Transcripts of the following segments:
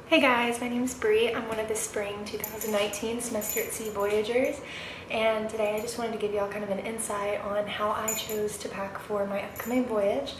Hey guys, my name is Bree. I'm one of the spring 2019 semester at Sea Voyagers, and today I just wanted to give y'all kind of an insight on how I chose to pack for my upcoming voyage.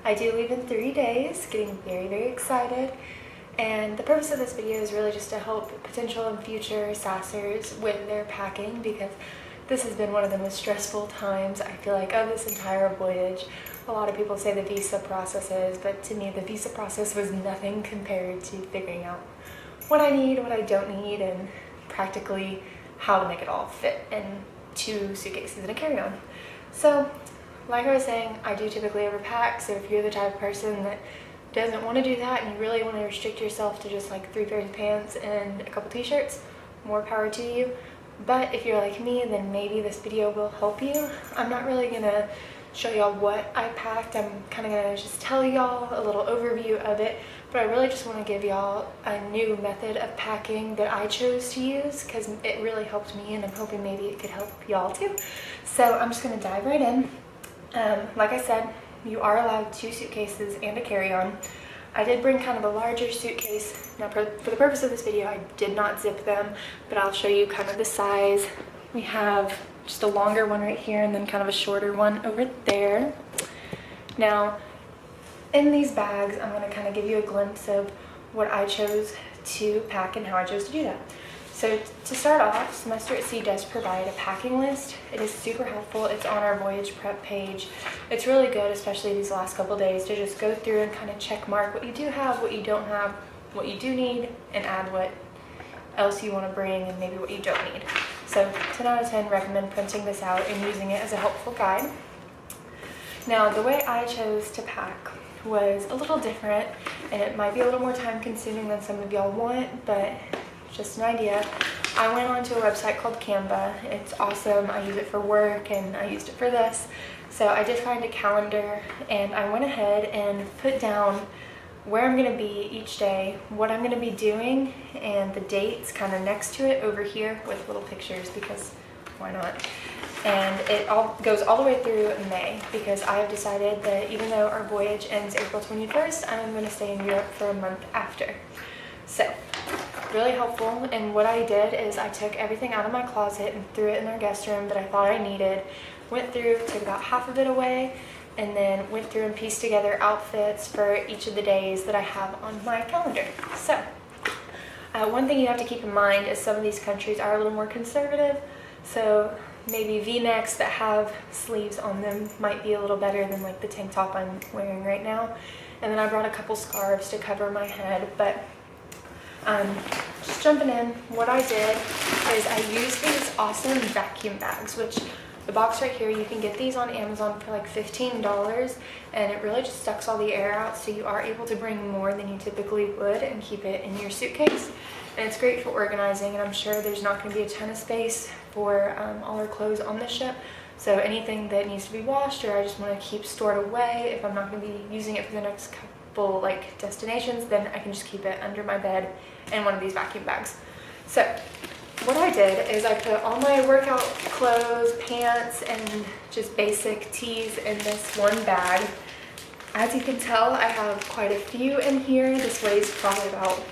I do leave in 3 days, getting very excited, and the purpose of this video is really just to help potential and future SASers with their packing, because this has been one of the most stressful times, I feel like, of this entire voyage. A lot of people say the visa process is, but to me the visa process was nothing compared to figuring out what I need, what I don't need, and practically how to make it all fit in 2 suitcases and a carry-on. So, like I was saying, I do typically overpack, so if you're the type of person that doesn't want to do that and you really want to restrict yourself to just like 3 pairs of pants and a couple t-shirts, more power to you. But if you're like me, then maybe this video will help you. I'm not really gonna show y'all what I packed. I'm kind of gonna just tell y'all a little overview of it, but I really just want to give y'all a new method of packing that I chose to use because it really helped me, and I'm hoping maybe it could help y'all too. So I'm just gonna dive right in. Like I said, you are allowed 2 suitcases and a carry-on. I did bring kind of a larger suitcase. Now for the purpose of this video, I did not zip them, but I'll show you kind of the size. We have just a longer one right here and then kind of a shorter one over there. Now, in these bags, I'm going to kind of give you a glimpse of what I chose to pack and how I chose to do that. So to start off, Semester at Sea does provide a packing list. It is super helpful. It's on our voyage prep page. It's really good, especially these last couple days, to just go through and kind of check mark what you do have, what you don't have, what you do need, and add what else you want to bring and maybe what you don't need. So 10 out of 10 recommend printing this out and using it as a helpful guide. Now the way I chose to pack was a little different, and it might be a little more time consuming than some of y'all want, but just an idea. I went onto a website called Canva. It's awesome. I use it for work and I used it for this. So I did find a calendar and I went ahead and put down where I'm going to be each day, what I'm going to be doing, and the dates kind of next to it over here with little pictures, because why not? And it all goes all the way through May, because I have decided that even though our voyage ends April 21st, I'm going to stay in Europe for a month after. So, really helpful. And what I did is I took everything out of my closet and threw it in our guest room that I thought I needed, went through, took about half of it away, and then went through and pieced together outfits for each of the days that I have on my calendar. So, one thing you have to keep in mind is some of these countries are a little more conservative, so maybe v-necks that have sleeves on them might be a little better than like the tank top I'm wearing right now. And then I brought a couple scarves to cover my head, but just jumping in, what I did is I used these awesome vacuum bags, which the box right here, you can get these on Amazon for like $15, and it really just sucks all the air out, so you are able to bring more than you typically would and keep it in your suitcase. And it's great for organizing, and I'm sure there's not going to be a ton of space for all our clothes on the ship. So anything that needs to be washed or I just want to keep stored away, if I'm not going to be using it for the next couple like destinations, then I can just keep it under my bed in one of these vacuum bags. So what I did is I put all my workout clothes, pants, and just basic tees in this one bag. As you can tell, I have quite a few in here. This weighs probably about,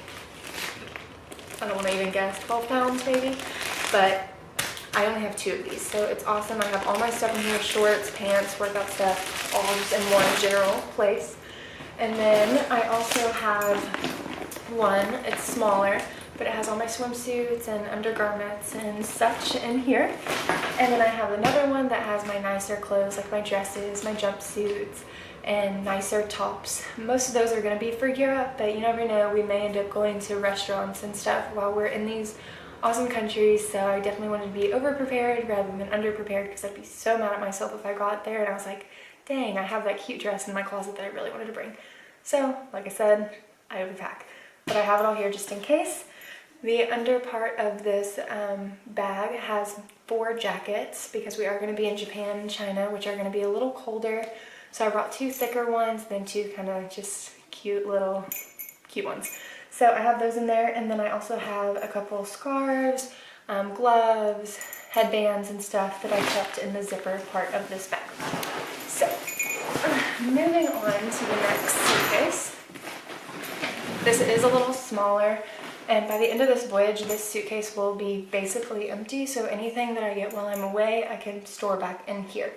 I don't want to even guess, 12 pounds maybe, but I only have 2 of these, so it's awesome. I have all my stuff in here, shorts, pants, workout stuff, all just in one general place. And then I also have one, it's smaller, but it has all my swimsuits and undergarments and such in here. And then I have another one that has my nicer clothes, like my dresses, my jumpsuits, and nicer tops. Most of those are going to be for Europe, but you never know, we may end up going to restaurants and stuff while we're in these awesome countries. So I definitely wanted to be over-prepared rather than under-prepared, because I'd be so mad at myself if I got there and I was like, dang, I have that cute dress in my closet that I really wanted to bring. So, like I said, I overpack. But I have it all here just in case. The under part of this bag has 4 jackets, because we are going to be in Japan and China, which are going to be a little colder. So I brought 2 thicker ones, then 2 kind of just cute ones. So I have those in there, and then I also have a couple scarves, gloves, headbands, and stuff that I kept in the zipper part of this bag. So, moving on to the next suitcase. This is a little smaller, and by the end of this voyage, this suitcase will be basically empty, so anything that I get while I'm away, I can store back in here.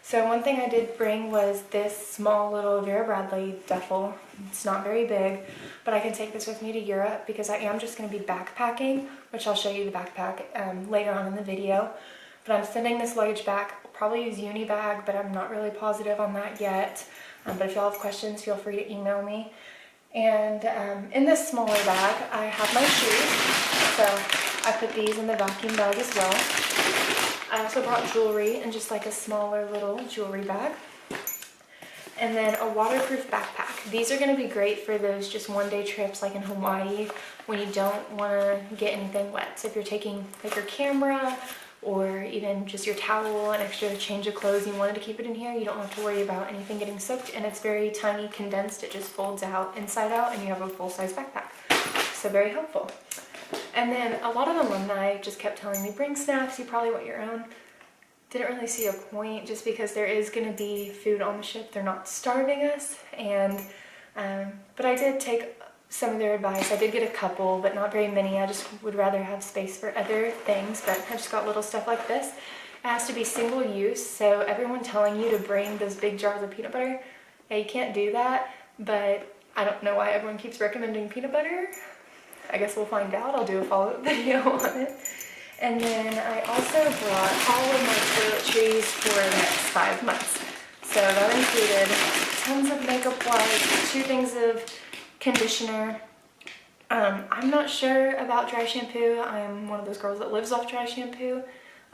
So one thing I did bring was this small little Vera Bradley duffel. It's not very big, but I can take this with me to Europe because I am just going to be backpacking, which I'll show you the backpack later on in the video. But I'm sending this luggage back. I'll probably use Unibag, but I'm not really positive on that yet. But if y'all have questions, feel free to email me. And in this smaller bag, I have my shoes. So I put these in the vacuum bag as well. I also brought jewelry in just like a smaller little jewelry bag. And then a waterproof backpack. These are going to be great for those just one-day trips like in Hawaii when you don't want to get anything wet. So if you're taking like your camera or even just your towel, an extra change of clothes, you wanted to keep it in here, you don't have to worry about anything getting soaked, and it's very tiny, condensed. It just folds out inside out and you have a full-size backpack. So very helpful. And then a lot of alumni just kept telling me, bring snacks, you probably want your own. Didn't really see a point just because there is going to be food on the ship. They're not starving us, and but I did take some of their advice. I did get a couple, but not very many. I just would rather have space for other things, but I just got little stuff like this. It has to be single use, so everyone telling you to bring those big jars of peanut butter, yeah, you can't do that, but I don't know why everyone keeps recommending peanut butter. I guess we'll find out. I'll do a follow-up video on it. And then I also brought all of my toiletries for the next 5 months. So that included tons of makeup wipes, 2 things of conditioner. I'm not sure about dry shampoo. I'm one of those girls that lives off dry shampoo.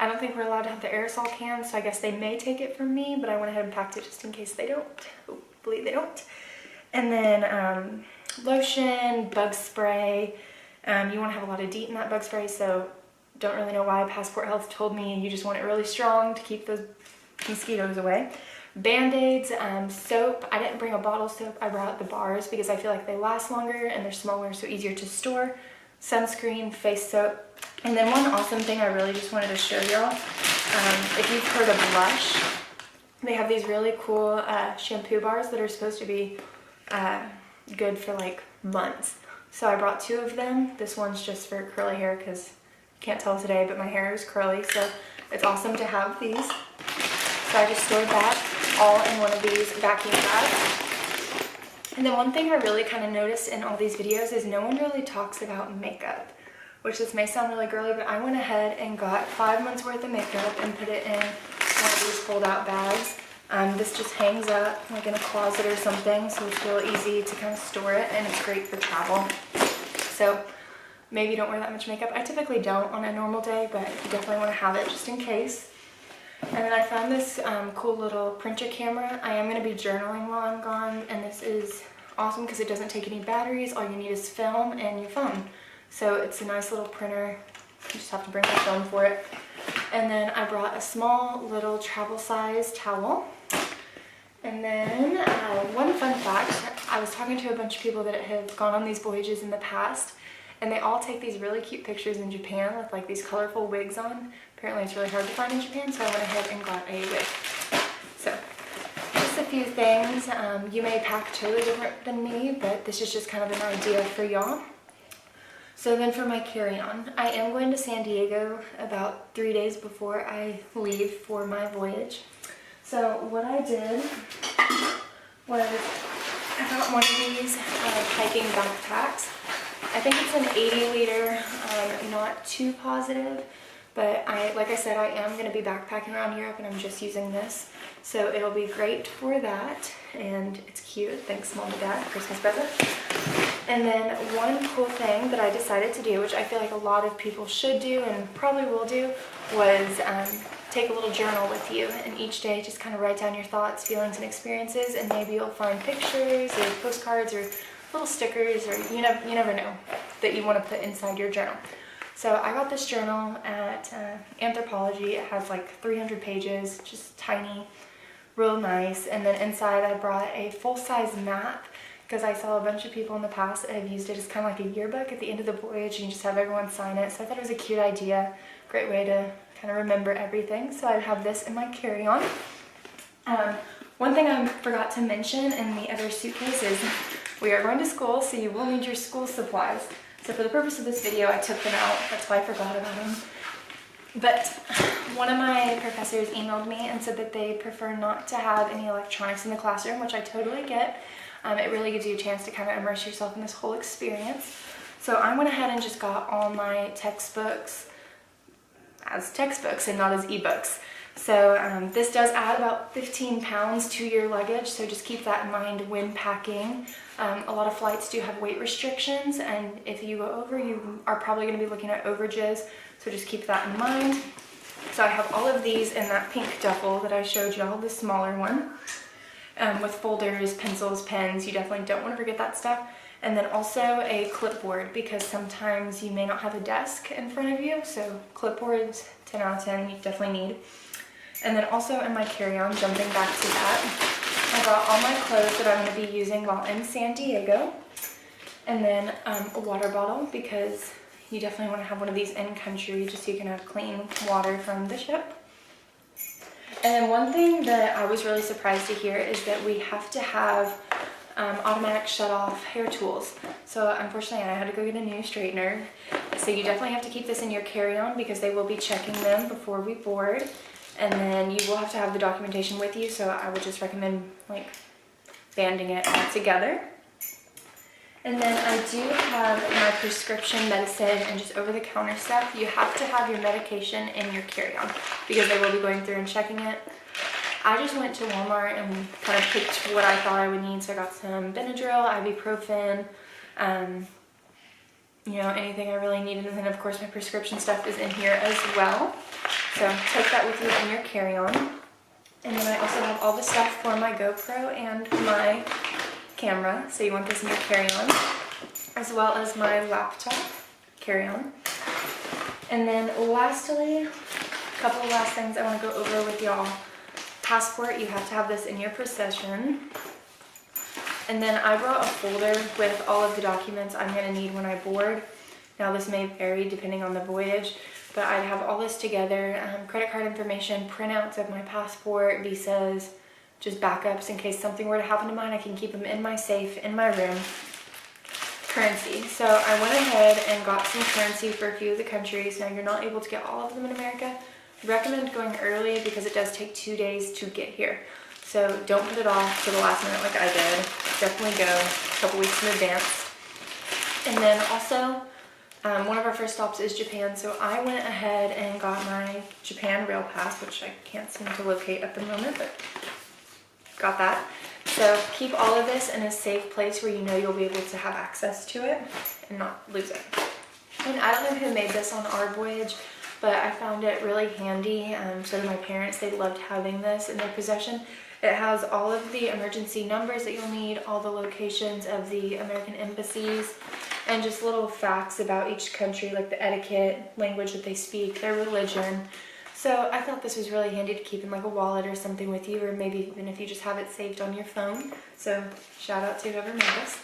I don't think we're allowed to have the aerosol can, so I guess they may take it from me, but I went ahead and packed it just in case they don't. Hopefully they don't. And then lotion, bug spray. You want to have a lot of DEET in that bug spray, so don't really know why. Passport Health told me you just want it really strong to keep those mosquitoes away. Band-Aids, soap. I didn't bring a bottle of soap. I brought the bars because I feel like they last longer and they're smaller, so easier to store. Sunscreen, face soap. And then one awesome thing I really just wanted to show y'all. If you've heard of Lush, they have these really cool shampoo bars that are supposed to be good for like months. So I brought 2 of them. This one's just for curly hair because you can't tell today, but my hair is curly, so it's awesome to have these. So I just stored that all in one of these vacuum bags. And then one thing I really kind of noticed in all these videos is no one really talks about makeup, which this may sound really girly, but I went ahead and got 5 months worth of makeup and put it in one of these fold-out bags. This just hangs up like in a closet or something, so it's real easy to kind of store it, and it's great for travel. So maybe don't wear that much makeup. I typically don't on a normal day, but you definitely want to have it just in case. And then I found this cool little printer camera. I am going to be journaling while I'm gone, and this is awesome because it doesn't take any batteries. All you need is film and your phone. So it's a nice little printer. You just have to bring the film for it. And then I brought a small little travel size towel. And then one fun fact, I was talking to a bunch of people that have gone on these voyages in the past, and they all take these really cute pictures in Japan with like these colorful wigs on. Apparently it's really hard to find in Japan, so I went ahead and got a wig. So just a few things. You may pack totally different than me, but this is just kind of an idea for y'all. So then for my carry-on, I am going to San Diego about 3 days before I leave for my voyage. So what I did was I got one of these hiking backpacks. I think it's an 80-liter, not too positive, but like I said, I am going to be backpacking around Europe, and I'm just using this. So it'll be great for that, and it's cute. Thanks, Mom and Dad, Christmas present. And then one cool thing that I decided to do, which I feel like a lot of people should do and probably will do, was take a little journal with you, and each day just kind of write down your thoughts, feelings, and experiences, and maybe you'll find pictures or postcards or little stickers, or you never know, that you want to put inside your journal. So I got this journal at Anthropologie. It has like 300 pages, just tiny, real nice. And then inside I brought a full-size map because I saw a bunch of people in the past that have used it as kind of like a yearbook at the end of the voyage, and you just have everyone sign it. So I thought it was a cute idea, great way to kind of remember everything. So I have this in my carry-on. One thing I forgot to mention in the other suitcase is we are going to school, so you will need your school supplies. So for the purpose of this video, I took them out. That's why I forgot about them. But one of my professors emailed me and said that they prefer not to have any electronics in the classroom, which I totally get. It really gives you a chance to kind of immerse yourself in this whole experience. So I went ahead and just got all my textbooks as textbooks and not as ebooks. So this does add about 15 pounds to your luggage, so just keep that in mind when packing. A lot of flights do have weight restrictions, and if you go over, you are probably going to be looking at overages, so just keep that in mind. So I have all of these in that pink duffel that I showed y'all, the smaller one, with folders, pencils, pens. You definitely don't want to forget that stuff. And then also a clipboard, because sometimes you may not have a desk in front of you, so clipboards, 10 out of 10, you definitely need. And then also in my carry-on, jumping back to that, I got all my clothes that I'm going to be using while in San Diego. And then a water bottle, because you definitely want to have one of these in country just so you can have clean water from the ship. And then one thing that I was really surprised to hear is that we have to have automatic shut-off hair tools. So unfortunately I had to go get a new straightener. So you definitely have to keep this in your carry-on because they will be checking them before we board. And then you will have to have the documentation with you, so I would just recommend like banding it all together. And then I do have my prescription medicine and just over-the-counter stuff. You have to have your medication in your carry-on because they will be going through and checking it. I just went to Walmart and kind of picked what I thought I would need. So I got some Benadryl, ibuprofen, you know, anything I really needed. And then of course my prescription stuff is in here as well. So take that with you in your carry-on. And then I also have all the stuff for my GoPro and my camera. So you want this in your carry-on, as well as my laptop carry-on. And then lastly, a couple of last things I want to go over with y'all. Passport, you have to have this in your possession. And then I brought a folder with all of the documents I'm going to need when I board. Now this may vary depending on the voyage, but I have all this together, credit card information, printouts of my passport, visas, just backups in case something were to happen to mine. I can keep them in my safe, in my room. Currency. So I went ahead and got some currency for a few of the countries. Now you're not able to get all of them in America. I recommend going early because it does take 2 days to get here. So don't put it off to the last minute like I did. Definitely go a couple weeks in advance. And then also, one of our first stops is Japan, so I went ahead and got my Japan Rail Pass, which I can't seem to locate at the moment, but got that. So keep all of this in a safe place where you know you'll be able to have access to it and not lose it. And I don't know who made this on our voyage, but I found it really handy. So did my parents. They loved having this in their possession. It has all of the emergency numbers that you'll need, all the locations of the American embassies, and just little facts about each country, like the etiquette, language that they speak, their religion. So I thought this was really handy to keep in like a wallet or something with you, or maybe even if you just have it saved on your phone. So shout out to whoever made this.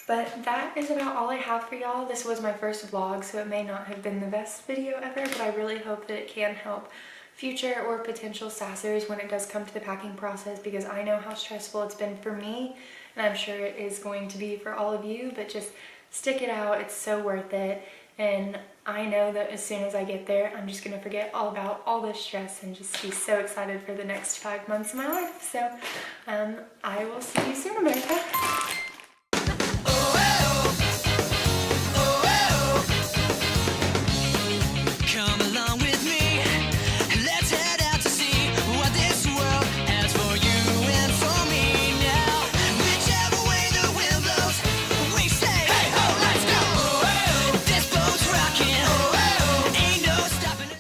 But that is about all I have for y'all. This was my first vlog, so it may not have been the best video ever, but I really hope that it can help future or potential SASers when it does come to the packing process, because I know how stressful it's been for me, and I'm sure it is going to be for all of you. But just stick it out. It's so worth it. And I know that as soon as I get there, I'm just going to forget all about all this stress and just be so excited for the next 5 months of my life. So I will see you soon, America.